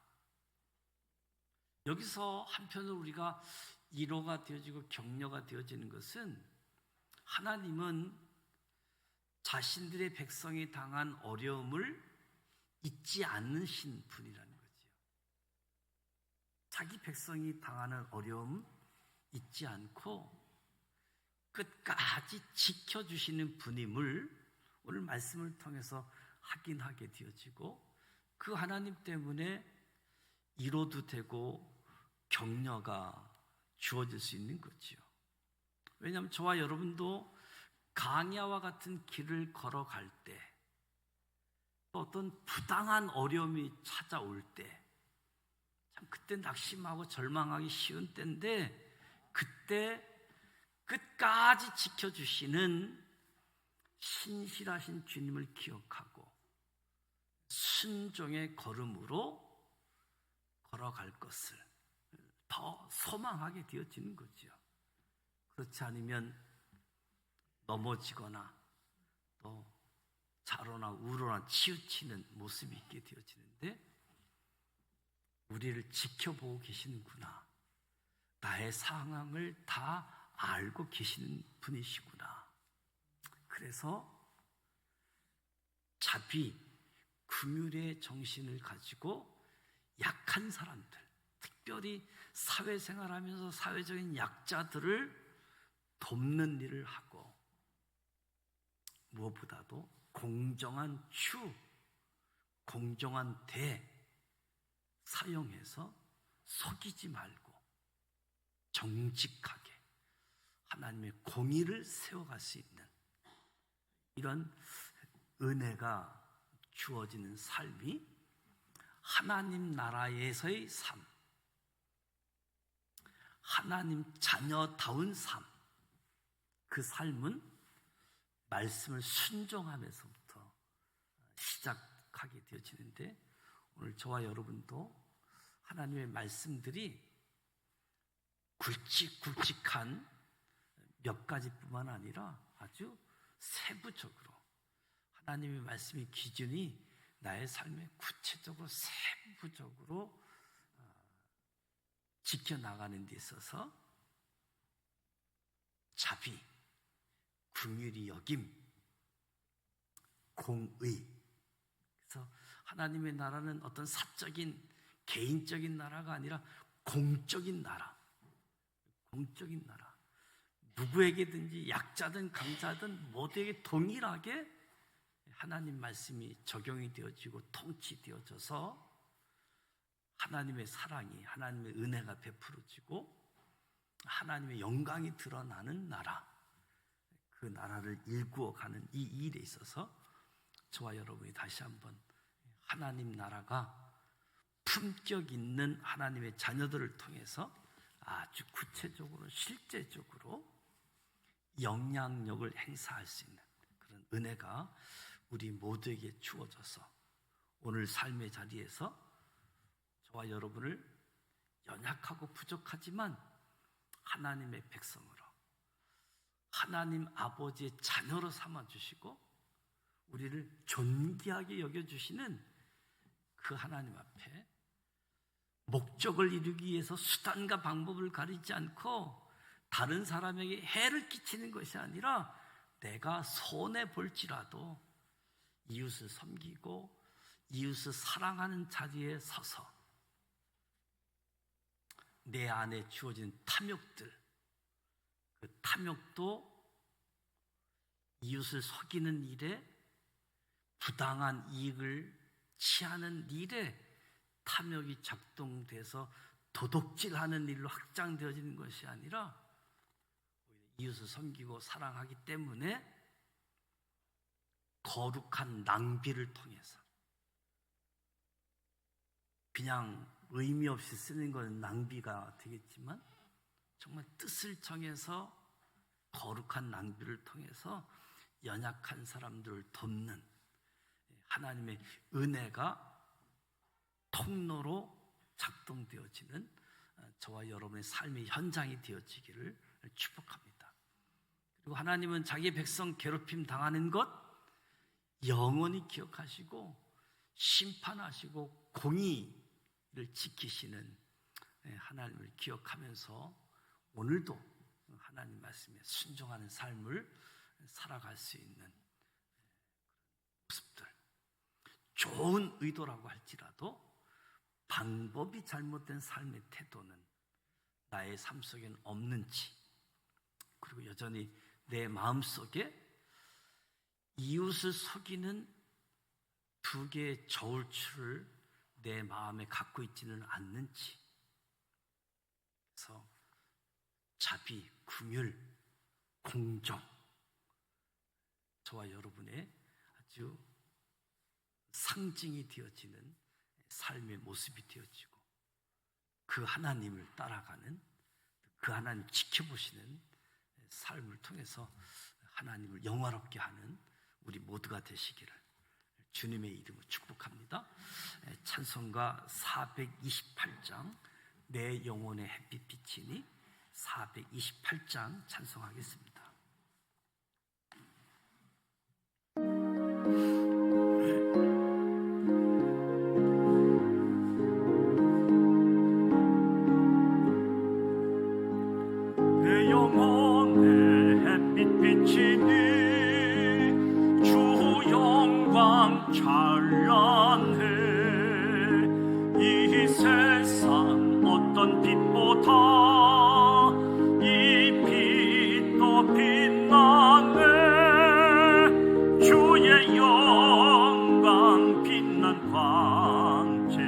S3: 여기서 한편으로 우리가 위로가 되어지고 격려가 되어지는 것은 하나님은 자신들의 백성이 당한 어려움을 잊지 않으신 분이라는 거지요. 자기 백성이 당하는 어려움 잊지 않고 끝까지 지켜주시는 분임을 오늘 말씀을 통해서 확인하게 되어지고 그 하나님 때문에 위로도 되고 격려가 주어질 수 있는 거지요. 왜냐하면 저와 여러분도 강야와 같은 길을 걸어갈 때 또 어떤 부당한 어려움이 찾아올 때 참 그때 낙심하고 절망하기 쉬운 때인데 그때 끝까지 지켜주시는 신실하신 주님을 기억하고 순종의 걸음으로 걸어갈 것을 더 소망하게 되어지는 거죠. 그렇지 않으면 넘어지거나 또 자로나 우로나 치우치는 모습이 있게 되어지는데 우리를 지켜보고 계시는구나. 나의 상황을 다 알고 계시는 분이시구나. 그래서 자비, 긍휼의 정신을 가지고 약한 사람들, 특별히 사회생활하면서 사회적인 약자들을 돕는 일을 하고 무엇보다도 공정한 추, 공정한 대 사용해서 속이지 말고 정직하게 하나님의 공의를 세워갈 수 있는 이런 은혜가 주어지는 삶이 하나님 나라에서의 삶, 하나님 자녀다운 삶, 그 삶은 말씀을 순종하면서부터 시작하게 되어지는데 오늘 저와 여러분도 하나님의 말씀들이 굵직굵직한 몇 가지뿐만 아니라 아주 세부적으로 하나님의 말씀의 기준이 나의 삶에 구체적으로 세부적으로 지켜나가는 데 있어서 자비, 긍휼히 여김, 공의. 그래서 하나님의 나라는 어떤 사적인 개인적인 나라가 아니라 공적인 나라. 공적인 나라. 누구에게든지 약자든 강자든 모두에게 동일하게 하나님 말씀이 적용이 되어지고 통치되어져서 하나님의 사랑이, 하나님의 은혜가 베풀어지고 하나님의 영광이 드러나는 나라, 그 나라를 일구어가는 이 일에 있어서 저와 여러분이 다시 한번 하나님 나라가 품격 있는 하나님의 자녀들을 통해서 아주 구체적으로 실제적으로 영향력을 행사할 수 있는 그런 은혜가 우리 모두에게 주어져서 오늘 삶의 자리에서 저와 여러분을 연약하고 부족하지만 하나님의 백성으로 하나님 아버지의 자녀로 삼아주시고 우리를 존귀하게 여겨주시는 그 하나님 앞에 목적을 이루기 위해서 수단과 방법을 가리지 않고 다른 사람에게 해를 끼치는 것이 아니라 내가 손해볼지라도 이웃을 섬기고 이웃을 사랑하는 자리에 서서 내 안에 주어진 탐욕들, 그 탐욕도 이웃을 속이는 일에, 부당한 이익을 취하는 일에 탐욕이 작동돼서 도둑질하는 일로 확장되어지는 것이 아니라 이웃을 섬기고 사랑하기 때문에 거룩한 낭비를 통해서, 그냥 의미 없이 쓰는 건 낭비가 되겠지만 정말 뜻을 정해서 거룩한 낭비를 통해서 연약한 사람들을 돕는 하나님의 은혜가 통로로 작동되어지는 저와 여러분의 삶의 현장이 되어지기를 축복합니다. 그리고 하나님은 자기 백성 괴롭힘 당하는 것 영원히 기억하시고 심판하시고 공의를 지키시는 하나님을 기억하면서 오늘도 하나님 말씀에 순종하는 삶을 살아갈 수 있는 모습들, 좋은 의도라고 할지라도 방법이 잘못된 삶의 태도는 나의 삶 속에는 없는지, 그리고 여전히 내 마음속에 이웃을 속이는 두 개의 저울추를 내 마음에 갖고 있지는 않는지, 그래서 자비, 긍휼, 공정, 저와 여러분의 아주 상징이 되어지는 삶의 모습이 되어지고, 그 하나님을 따라가는, 그 하나님 지켜보시는 삶을 통해서 하나님을 영화롭게 하는 우리 모두가 되시기를 주님의 이름으로 축복합니다. 찬송가 428장 내 영혼의 햇빛 비치니 428장 찬송하겠습니다.
S4: 내 영혼의 햇빛 비치니 주 영광 찬란해. 이 세상 어떤 빛보다 이 빛도 빛나네. 주의 영광 빛난 광채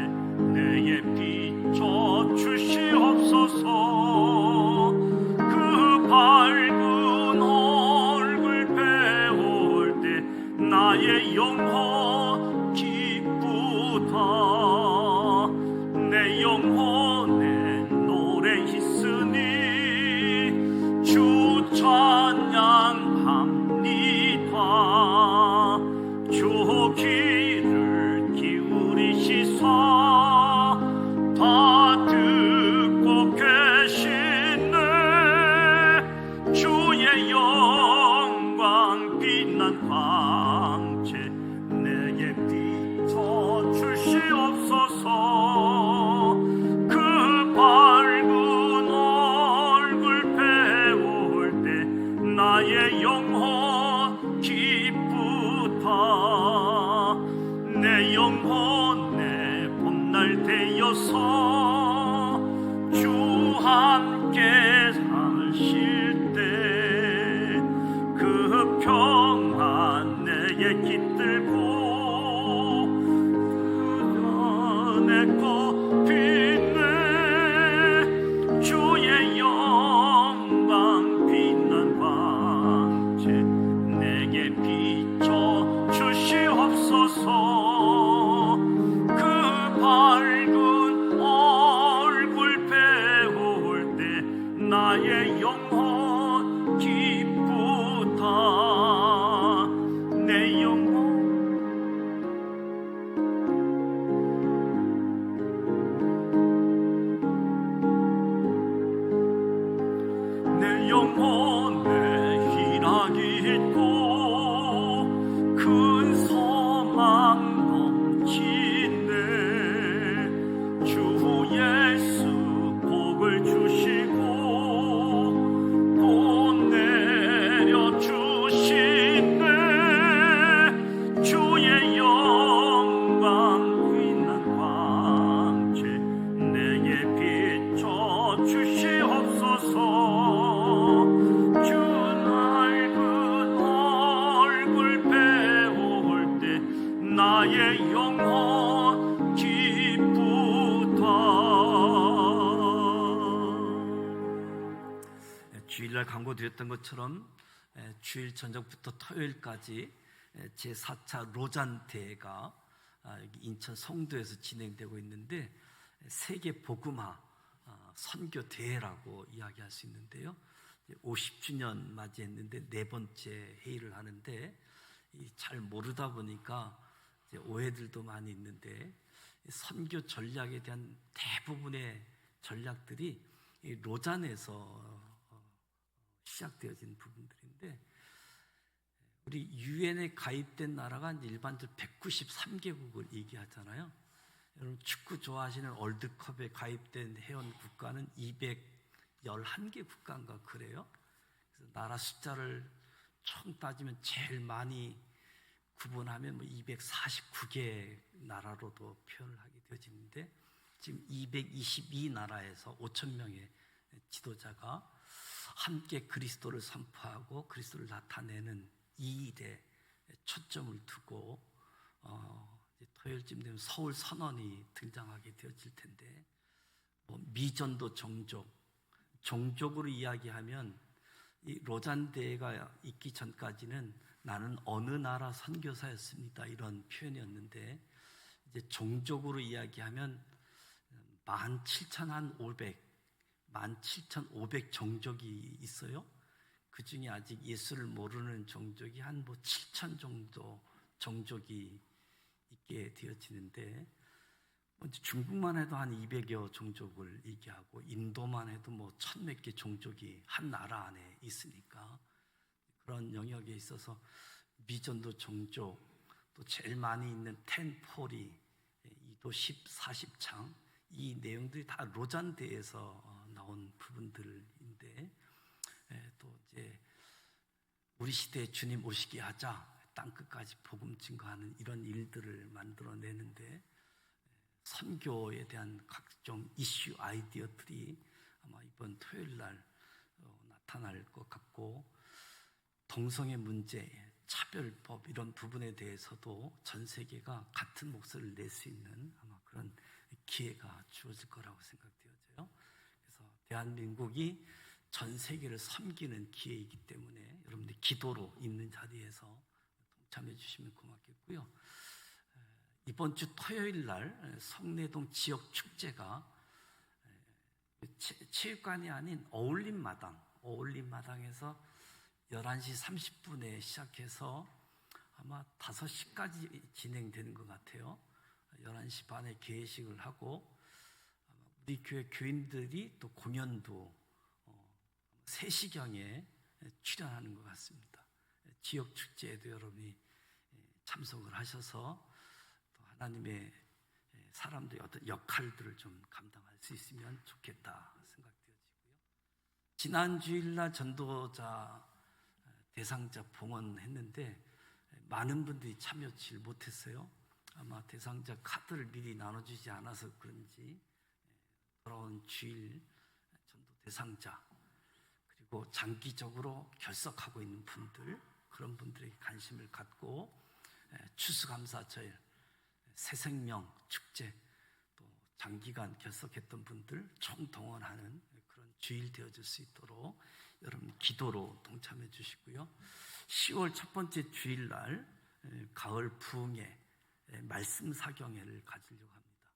S4: 내게 비춰 주시옵소서. 밝은 얼굴 배울 때 나의 영혼 기쁘다. 내 영혼에 노래 있으니 주 찬양합니다. 주 귀를 기울이시사 다 듣고 계시네. 주의 영광 빛난 광채 내게 비춰 주시옵소서. 그 밝은 얼굴 배울 때 나의 영혼 기쁘다. 내 영혼의 봄날 되어서 주 함께 사실 때 그 평안 내게 깃들고 내 꽃빛네. 주의 영광 빛난 광채 내게 비춰 주시옵소서. 그 밝은 얼굴 배울 때 나의 영혼 기쁘다. 내 영혼 영혼 기쁘다.
S3: 주일날 광고드렸던 것처럼 주일 저녁부터 토요일까지 제4차 로잔 대회가 인천 송도에서 진행되고 있는데 세계 복음화 선교 대회라고 이야기할 수 있는데요. 50주년 맞이했는데 네 번째 회의를 하는데 잘 모르다 보니까 이제 오해들도 많이 있는데 선교 전략에 대한 대부분의 전략들이 이 로잔에서 시작되어진 부분들인데, 우리 유엔에 가입된 나라가 일반적으로 193개국을 얘기하잖아요. 여러분 축구 좋아하시는 월드컵에 가입된 회원 국가는 211개 국가인가 그래요. 그래서 나라 숫자를 총 따지면 제일 많이 구분하면 249개 나라로도 표현을 하게 되어지는데, 지금 222나라에서 5,000명의 지도자가 함께 그리스도를 선포하고 그리스도를 나타내는 이 일에 초점을 두고 토요일쯤 되면 서울 선언이 등장하게 되어질 텐데, 미전도 종족으로 이야기하면 이 로잔 대회가 있기 전까지는 나는 어느 나라 선교사였습니다 이런 표현이었는데, 이제 종족으로 이야기하면 17,500 종족이 있어요. 그 중에 아직 예수를 모르는 종족이 한 7,000 정도 종족이 있게 되어지는데, 중국만 해도 한 200여 종족을 얘기하고 인도만 해도 1,000몇 개 종족이 한 나라 안에 있으니까, 그런 영역에 있어서 미전도 종족, 또 제일 많이 있는 텐포리, 2도 10, 40창, 이 내용들이 다 로잔대에서 나온 부분들인데, 또 이제 우리 시대에 주님 오시게 하자, 땅끝까지 복음 증거하는 이런 일들을 만들어내는데, 선교에 대한 각종 이슈 아이디어들이 아마 이번 토요일 날 나타날 것 같고, 동성애 문제, 차별법 이런 부분에 대해서도 전 세계가 같은 목소리를 낼 수 있는 아마 그런 기회가 주어질 거라고 생각되어져요. 그래서 대한민국이 전 세계를 섬기는 기회이기 때문에 여러분들 기도로 있는 자리에서 동참해 주시면 고맙겠고요. 이번 주 토요일 날 성내동 지역 축제가 체육관이 아닌 어울림마당에서 11시 30분에 시작해서 아마 5시까지 진행되는 것 같아요. 11시 반에 개회식을 하고, 우리 교회 교인들이 또 공연도 3시경에 출연하는 것 같습니다. 지역 축제에도 여러분이 참석을 하셔서 또 하나님의 사람들의 어떤 역할들을 좀 감당할 수 있으면 좋겠다 생각되어지고요. 지난 주일날 전도자 대상자 봉헌했는데 많은 분들이 참여치 못했어요. 아마 대상자 카드를 미리 나눠주지 않아서 그런지 돌아온 주일 전도 대상자, 그리고 장기적으로 결석하고 있는 분들, 그런 분들에게 관심을 갖고 추수감사절, 새생명 축제, 또 장기간 결석했던 분들 총동원하는 그런 주일 되어줄 수 있도록 여러분 기도로 동참해 주시고요. 10월 첫 번째 주일날 가을 부흥회 말씀 사경회를 가지려고 합니다.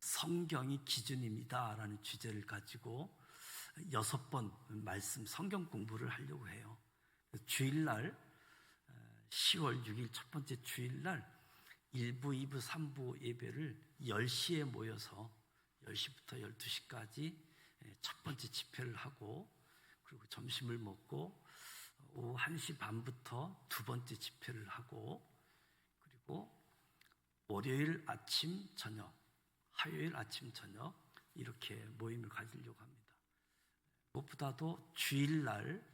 S3: 성경이 기준입니다 라는 주제를 가지고 6번 말씀 성경 공부를 하려고 해요. 주일날 10월 6일 첫 번째 주일날 1부, 2부, 3부 예배를 10시에 모여서 10시부터 12시까지 첫 번째 집회를 하고, 그리고 점심을 먹고 오후 1시 반부터 두 번째 집회를 하고, 그리고 월요일 아침 저녁, 화요일 아침 저녁 이렇게 모임을 가지려고 합니다. 무엇보다도 주일날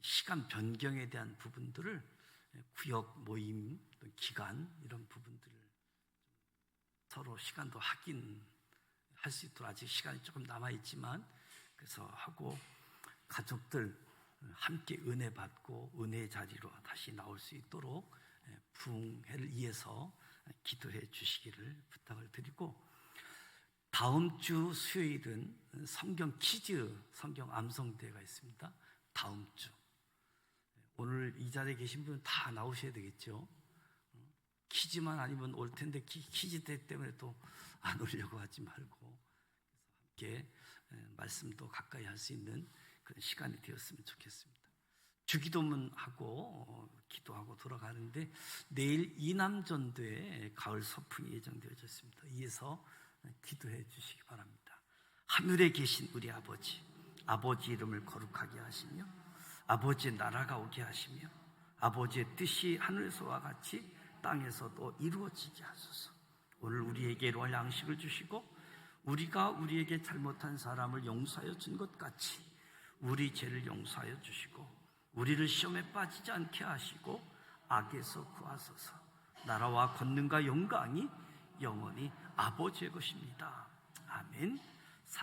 S3: 시간 변경에 대한 부분들을 구역 모임, 기간 이런 부분들을 서로 시간도 확인할 수 있도록 아직 시간이 조금 남아있지만, 그래서 하고 가족들 함께 은혜 받고 은혜의 자리로 다시 나올 수 있도록 부흥회를 위해서 기도해 주시기를 부탁을 드리고, 다음 주 수요일은 성경 퀴즈, 성경 암송대회가 있습니다. 다음 주. 오늘 이 자리에 계신 분은 다 나오셔야 되겠죠. 퀴즈만 아니면 올 텐데 퀴즈대 때문에 또 안 오려고 하지 말고 함께 말씀도 가까이 할 수 있는 그런 시간이 되었으면 좋겠습니다. 주기도문하고 기도하고 돌아가는데 내일 이남전도에 가을 서풍이 예정되어져 있습니다. 이에서 기도해 주시기 바랍니다. 하늘에 계신 우리 아버지, 아버지 이름을 거룩하게 하시며 아버지의 나라가 오게 하시며 아버지의 뜻이 하늘에서와 같이 땅에서도 이루어지게 하소서. 오늘 우리에게 일용할 양식을 주시고 우리가 우리에게 잘못한 사람을 용서하여 준 것 같이 우리 죄를 용서하여 주시고 우리를 시험에 빠지지 않게 하시고 악에서 구하소서. 나라와 권능과 영광이 영원히 아버지의 것입니다. 아멘.